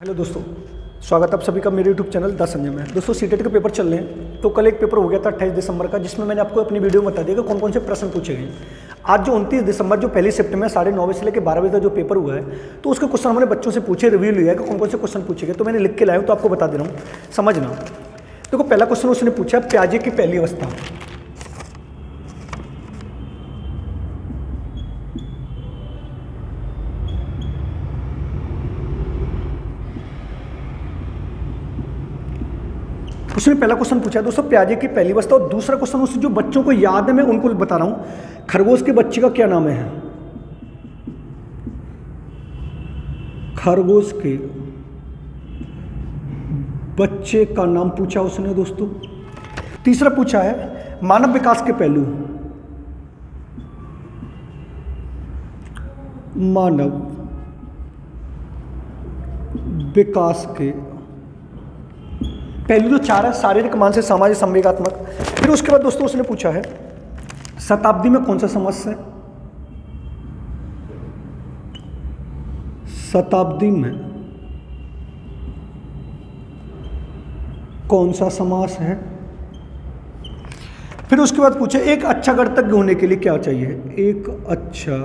Hello दोस्तों, स्वागत है आप सभी का मेरे यूट्यूब चैनल द संजय में। दोस्तों सीटेट के पेपर चल रहे हैं, तो कल एक पेपर हो गया था 28 दिसंबर का, जिसमें मैंने आपको अपनी वीडियो में बता दिया कि कौन कौन से प्रश्न पूछे गए। आज जो 29 दिसंबर जो पहली शिफ्ट में 9:30 बजे से लेकर 12 बजे तक जो पेपर हुआ है, तो उसके क्वेश्चन हमने बच्चों से पूछे, रिव्यू लिया है कि कौन कौन से क्वेश्चन पूछे गए। तो मैंने लिख के लाया हूँ, तो आपको बता दे रहा हूँ, समझना। देखो पहला क्वेश्चन उसने पूछा प्याजे की पहली अवस्था। उसने पहला क्वेश्चन पूछा है दोस्तों प्याजे की पहली अवस्था, और दूसरा क्वेश्चन उससे जो बच्चों को याद है मैं उनको बता रहा हूं, खरगोश के बच्चे का क्या नाम है। खरगोश के बच्चे का नाम पूछा उसने दोस्तों। तीसरा पूछा है मानव विकास के पहलू। मानव विकास के पहलू जो चार है, शारीरिक, मानसिक, सामाजिक, संवेगात्मक। फिर उसके बाद दोस्तों उसने पूछा है शताब्दी में कौन सा समास है। शताब्दी में कौन सा समास है। फिर उसके बाद पूछे एक अच्छा गणितज्ञ होने के लिए क्या चाहिए। एक अच्छा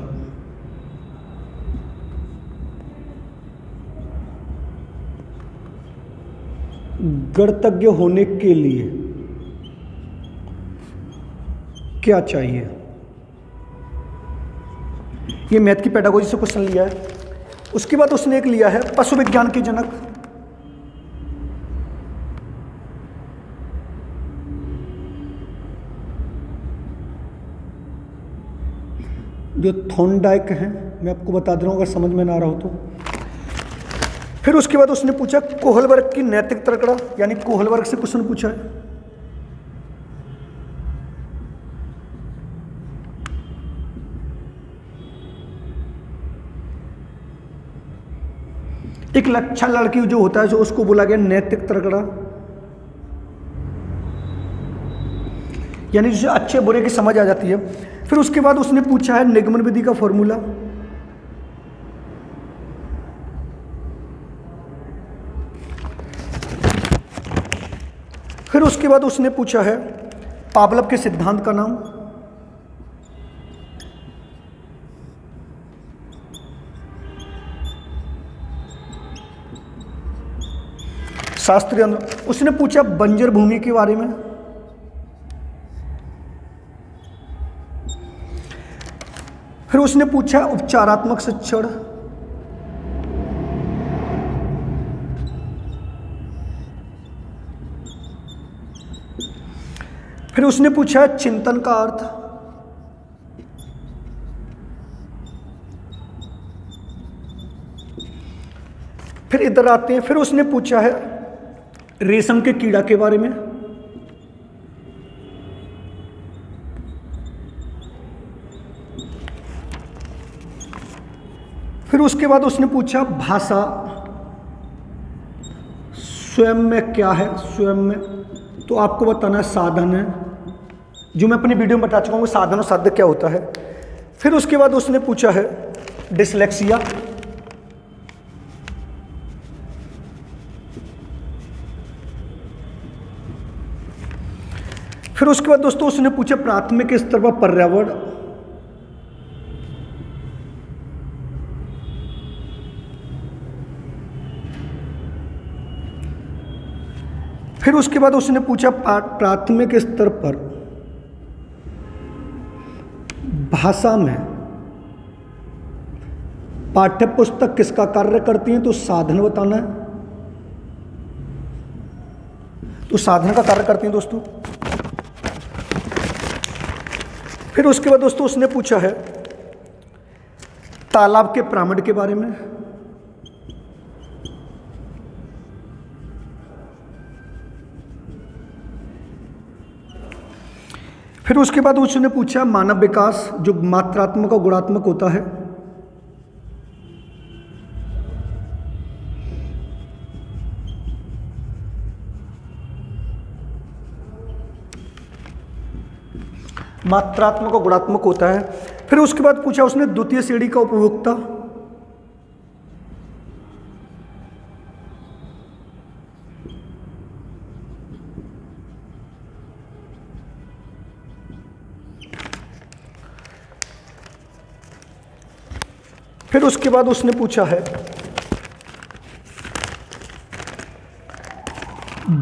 गणितज्ञ होने के लिए क्या चाहिए। ये मैथ की पेडागोजी से क्वेश्चन लिया है। उसके बाद उसने एक लिया है पशु विज्ञान के जनक। जो थॉर्नडाइक हैं, मैं आपको बता दे रहा हूं अगर समझ में ना आ रहा हो तो। फिर उसके बाद उसने पूछा कोहलबर्ग की नैतिक तर्कड़ा, यानी कोहलबर्ग से क्वेश्चन पूछा है। एक अच्छा लड़की जो होता है जो उसको बोला गया नैतिक तर्कड़ा, यानी जिसे अच्छे बुरे की समझ आ जाती है। फिर उसके बाद उसने पूछा है निगमन विधि का फॉर्मूला। फिर उसके बाद उसने पूछा है पावलव के सिद्धांत का नाम। शास्त्रीय उसने पूछा बंजर भूमि के बारे में। फिर उसने पूछा उपचारात्मक शिक्षण। फिर उसने पूछा चिंतन का अर्थ। फिर इधर आते हैं, फिर उसने पूछा है रेशम के कीड़ा के बारे में। फिर उसके बाद उसने पूछा भाषा स्वयं में क्या है। स्वयं में तो आपको बताना है साधन है, जो मैं अपनी वीडियो में बता चुका हूँ साधन और साध्य क्या होता है। फिर उसके बाद उसने पूछा है डिसलेक्सिया। फिर उसके बाद दोस्तों उसने पूछा प्राथमिक स्तर पर पर्यावरण। फिर उसके बाद उसने पूछा प्राथमिक स्तर पर भाषा में पाठ्य पुस्तक किसका कार्य करती है, तो साधन बताना है। तो साधन का कार्य करती है दोस्तों। फिर उसके बाद दोस्तों उसने पूछा है तालाब के पिरामिड के बारे में। फिर उसके बाद उसने पूछा मानव विकास जो मात्रात्मक और गुणात्मक होता है। मात्रात्मक और गुणात्मक होता है। फिर उसके बाद पूछा उसने द्वितीय श्रेणी का उपभोक्ता। फिर उसके बाद उसने पूछा है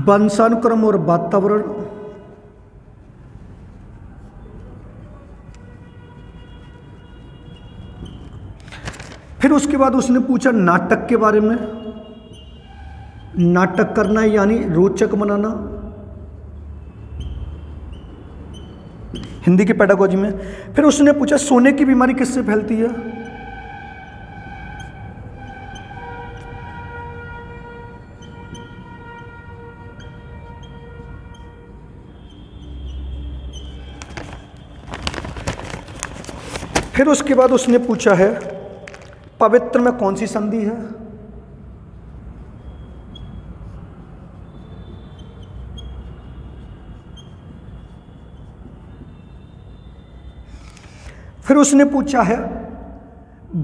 वंशानुक्रम और वातावरण। फिर उसके बाद उसने पूछा नाटक के बारे में, नाटक करना यानी रोचक बनाना हिंदी की पेडागोजी में। फिर उसने पूछा सोने की बीमारी किससे फैलती है। फिर उसके बाद उसने पूछा है पवित्र में कौन सी संधि है। फिर उसने पूछा है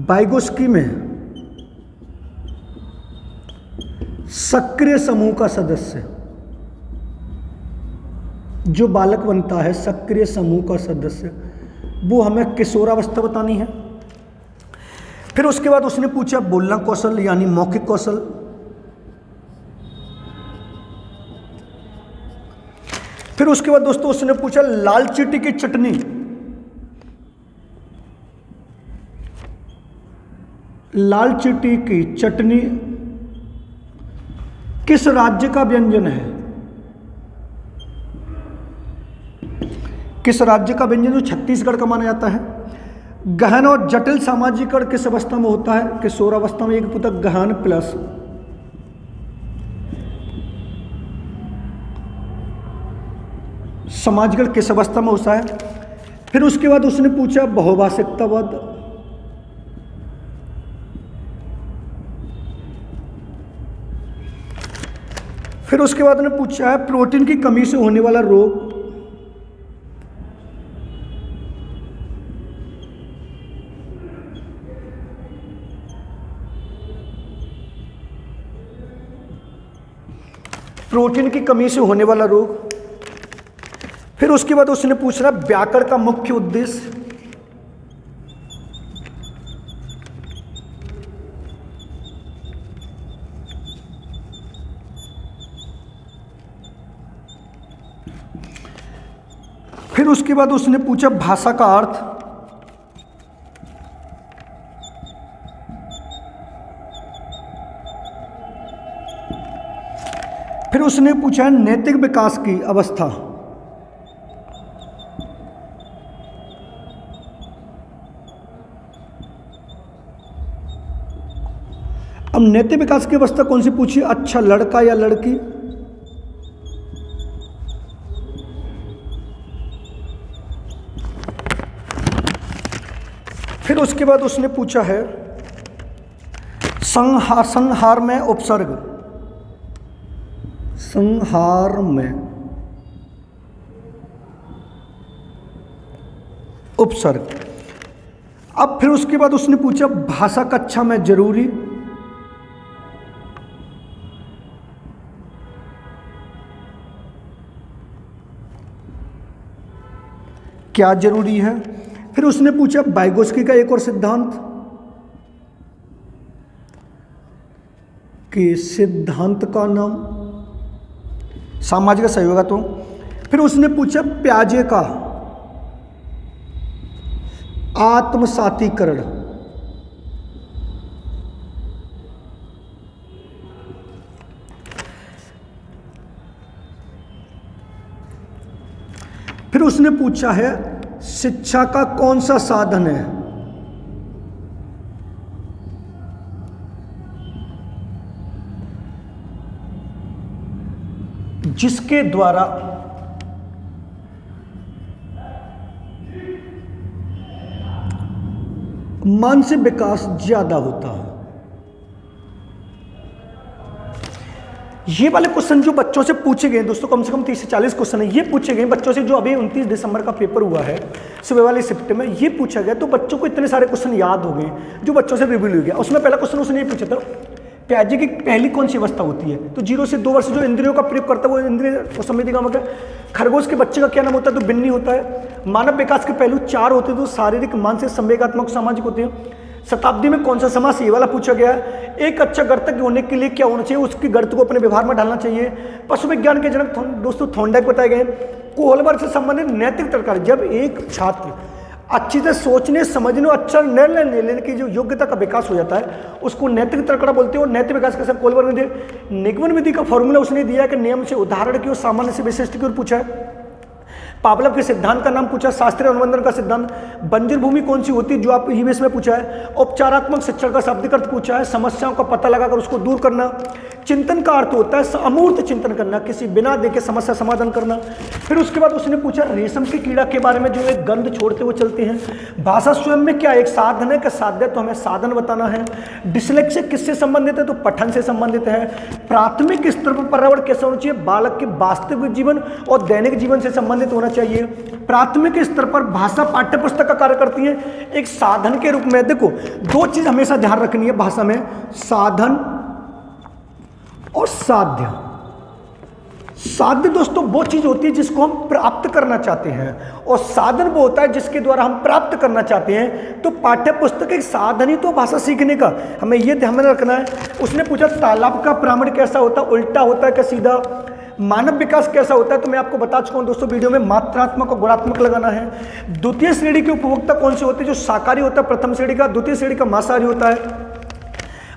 वाइगोस्की में सक्रिय समूह का सदस्य, जो बालक बनता है सक्रिय समूह का सदस्य, वो हमें किशोरावस्था बतानी है। फिर उसके बाद उसने पूछा बोलना कौशल यानी मौखिक कौशल। फिर उसके बाद दोस्तों उसने पूछा लाल चींटी की चटनी, लाल चींटी की चटनी किस राज्य का व्यंजन है। किस राज्य का व्यंजन, जो छत्तीसगढ़ का माना जाता है। गहन और जटिल सामाजिकरण किस अवस्था में होता है, किशोरावस्था में। एक पुस्तक गहन प्लस समाजिकरण किस अवस्था में होता है। फिर उसके बाद उसने पूछा बहुभाषिकतावाद। फिर उसके बाद उन्होंने पूछा है प्रोटीन की कमी से होने वाला रोग। प्रोटीन की कमी से होने वाला रोग। फिर उसके बाद उसने पूछा व्याकरण का मुख्य उद्देश्य। फिर उसके बाद उसने पूछा भाषा का अर्थ। फिर उसने पूछा नैतिक विकास की अवस्था। अब नैतिक विकास की अवस्था कौन सी पूछी, अच्छा लड़का या लड़की। फिर उसके बाद उसने पूछा है संहार में उपसर्ग। संहार में उपसर्ग। अब फिर उसके बाद उसने पूछा भाषा कक्षा में जरूरी। क्या जरूरी है। फिर उसने पूछा वाइगोस्की का एक और सिद्धांत कि सिद्धांत का नाम सामाजिक सहयोगात्व। फिर उसने पूछा प्याजे का आत्मसातीकरण। फिर उसने पूछा है शिक्षा का कौन सा साधन है जिसके द्वारा मानसिक विकास ज्यादा होता है। ये वाले क्वेश्चन जो बच्चों से पूछे गए दोस्तों, कम से कम 30 से 40 क्वेश्चन है, ये पूछे गए बच्चों से जो अभी 29 दिसंबर का पेपर हुआ है सुबह वाले शिफ्ट में, ये पूछा गया। तो बच्चों को इतने सारे क्वेश्चन याद हो गए जो बच्चों से रिव्यू हो गया। उसमें पहला क्वेश्चन उसने ये पूछा था प्याजे की पहली कौन सी अवस्था होती है, तो 0 से 2 वर्ष जो इंद्रियों का प्रयोग करता है वो इंद्रिय संवेदी का मतलब। खरगोश के बच्चे का क्या नाम होता है, तो बिन्नी होता है। मानव विकास के पहलू 4 होते हैं, तो शारीरिक, मानसिक, संवेगात्मक, सामाजिक होते हैं। शताब्दी में कौन सा समास, ये वाला पूछा गया है। एक अच्छा गर्तज्ञ होने के लिए क्या होना चाहिए, उसकी गर्त को अपने व्यवहार में डालना चाहिए। पशु विज्ञान के जनक दोस्तों थॉर्नडाइक बताए गए। कोहलबर्ग से संबंधित नैतिक तर्क, जब एक छात्र अच्छी से सोचने समझने और अच्छा निर्णय लेने की जो योग्यता का विकास हो जाता है उसको नैतिक तर्कड़ा बोलते हैं। और नैतिक विकास का सब कोहलबर्ग ने दिया। निगमन विधि का फॉर्मूला उसने दिया कि नियम से उदाहरण की और सामान्य से विशिष्ट की ओर पूछा है। पावलोव के सिद्धांत का नाम पूछा, शास्त्रीय अनुबंधन का सिद्धांत, बंजर भूमि कौन सी होती है जो आप ईवीएस में पूछा है, उपचारात्मक शिक्षण का शाब्दिक अर्थ पूछा है, समस्याओं का पता लगाकर उसको दूर करना, चिंतन का अर्थ होता है अमूर्त चिंतन करना, किसी बिना देखे समस्या समाधान करना। फिर उसके बाद उसने पूछा रेशम के कीड़ा के बारे में जो एक गंध छोड़ते हुए चलते हैं। भाषा स्वयं में क्या एक साधन है, कि साध्य तो हमें साधन बताना है। डिसलेक्सिया किससे संबंधित है, तो पठन से संबंधित है। प्राथमिक स्तर पर पर्यावरण कैसा होना चाहिए, बालक के वास्तविक जीवन और दैनिक जीवन से संबंधित होना चाहिए। प्राथमिक स्तर पर भाषा पाठ्य पुस्तक का कार्य करती है एक साधन के रूप में। देखो दो चीज हमेशा ध्यान रखनी है भाषा में, साधन और साध्य। साध्य दोस्तों वो चीज होती है जिसको हम प्राप्त करना चाहते हैं, और साधन वो होता है जिसके द्वारा हम प्राप्त करना चाहते हैं। तो पाठ्य पुस्तक एक साधन ही तो भाषा सीखने का, हमें ये ध्यान में रखना है। उसने पूछा तालाब का पिरामिड कैसा होता है, उल्टा होता है क्या सीधा। मानव विकास कैसा होता है, तो मैं आपको बता चुका हूं दोस्तों वीडियो में, मात्रात्मक और गुणात्मक लगाना है। द्वितीय श्रेणी के उपभोक्ता कौन से होते हैं, जो शाकाहारी होता है प्रथम श्रेणी का, द्वितीय श्रेणी का मांसाहारी होता है।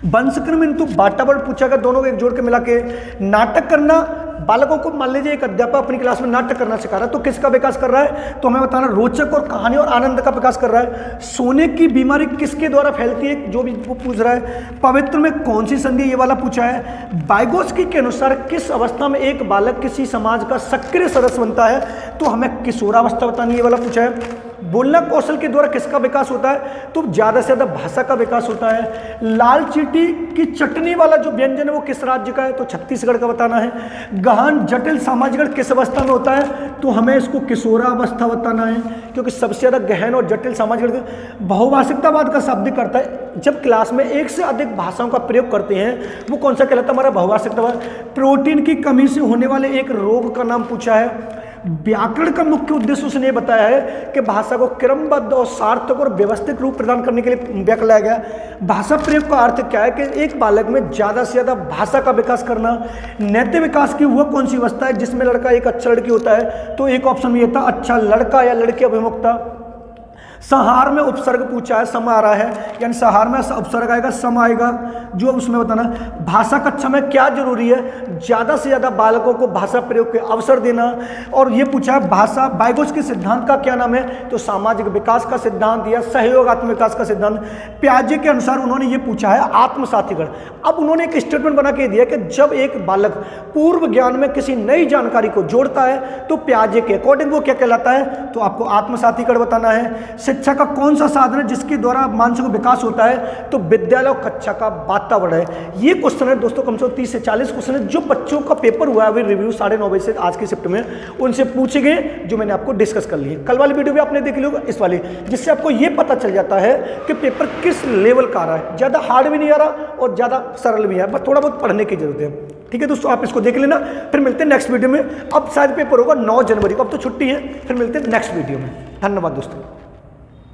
वंशक्रम इंतु बाटावर्ड पूछा गया, दोनों को एक जोड़ के मिला के। नाटक करना, बालकों को मान लीजिए एक अध्यापक अपनी क्लास में नाटक करना सिखा रहा है, तो किसका विकास कर रहा है, तो हमें बताना रोचक और कहानी और आनंद का विकास कर रहा है। सोने की बीमारी किसके द्वारा फैलती है, जो भी वो पूछ रहा है। पवित्र में कौन सी संधि, ये वाला पूछा है। वाइगोत्स्की के अनुसार किस अवस्था में एक बालक किसी समाज का सक्रिय सदस्य बनता है, तो हमें किशोरावस्था बतानी, ये वाला पूछा है। बोलना कौशल के द्वारा किसका विकास होता है, तो ज़्यादा से ज़्यादा भाषा का विकास होता है। लाल चींटी की चटनी वाला जो व्यंजन है वो किस राज्य का है, तो छत्तीसगढ़ का बताना है। गहन जटिल सामाजिक किस अवस्था में होता है, तो हमें इसको किशोरावस्था बताना है, क्योंकि सबसे ज़्यादा गहन और जटिल सामाजिक। बहुभाषिकतावाद का शाब्दिक करता है जब क्लास में एक से अधिक भाषाओं का प्रयोग करते हैं, वो कौन सा कहलाता है, हमारा बहुभाषिकतावाद। प्रोटीन की कमी से होने वाले एक रोग का नाम पूछा है। व्याकरण का मुख्य उद्देश्य उसने बताया है कि भाषा को क्रमबद्ध और सार्थक और व्यवस्थित रूप प्रदान करने के लिए व्याकरण लाया गया। भाषा प्रयोग का अर्थ क्या है, कि एक बालक में ज़्यादा से ज़्यादा भाषा का विकास करना। नैतिक विकास की वह कौन सी अवस्था है जिसमें लड़का एक अच्छा लड़की होता है, तो एक ऑप्शन ये था अच्छा लड़का या लड़की अभिमुखता। संहार में उपसर्ग पूछा है, सम आ रहा है, यानी संहार में उपसर्ग आएगा, सम आएगा, जो उसमें बताना। भाषा कक्षा में क्या जरूरी है, ज़्यादा से ज़्यादा बालकों को भाषा प्रयोग के अवसर देना। और ये पूछा है भाषा वाइगोत्स्की के सिद्धांत का क्या नाम है, तो सामाजिक विकास का सिद्धांत या सहयोगात्मक विकास का सिद्धांत। प्याजे के अनुसार उन्होंने ये पूछा है आत्मसाथीगण। अब उन्होंने एक स्टेटमेंट बना के दिया कि जब एक बालक पूर्व ज्ञान में किसी नई जानकारी को जोड़ता है तो प्याजे के अकॉर्डिंग वो क्या कहलाता है, तो आपको आत्मसाथीगण बताना है। शिक्षा का कौन सा साधन है जिसके द्वारा मानसिक विकास होता है, तो विद्यालय और कक्षा का वातावरण है। ये क्वेश्चन है दोस्तों, कम से कम 30 से 40 क्वेश्चन है जो बच्चों का पेपर हुआ है अभी रिव्यू 9:30 बजे से आज की शिफ्ट में, उनसे पूछे गए जो मैंने आपको डिस्कस कर लिए। कल वाली वीडियो भी आपने देख ली होगा, इस वाली, जिससे आपको ये पता चल जाता है कि पेपर किस लेवल का आ रहा है। ज़्यादा हार्ड भी नहीं आ रहा और ज़्यादा सरल भी है, बस थोड़ा बहुत पढ़ने की जरूरत है। ठीक है दोस्तों, आप इसको देख लेना, फिर मिलते हैं नेक्स्ट वीडियो में। अब शायद पेपर होगा 9 जनवरी को, अब तो छुट्टी है, फिर मिलते हैं नेक्स्ट वीडियो में। धन्यवाद दोस्तों।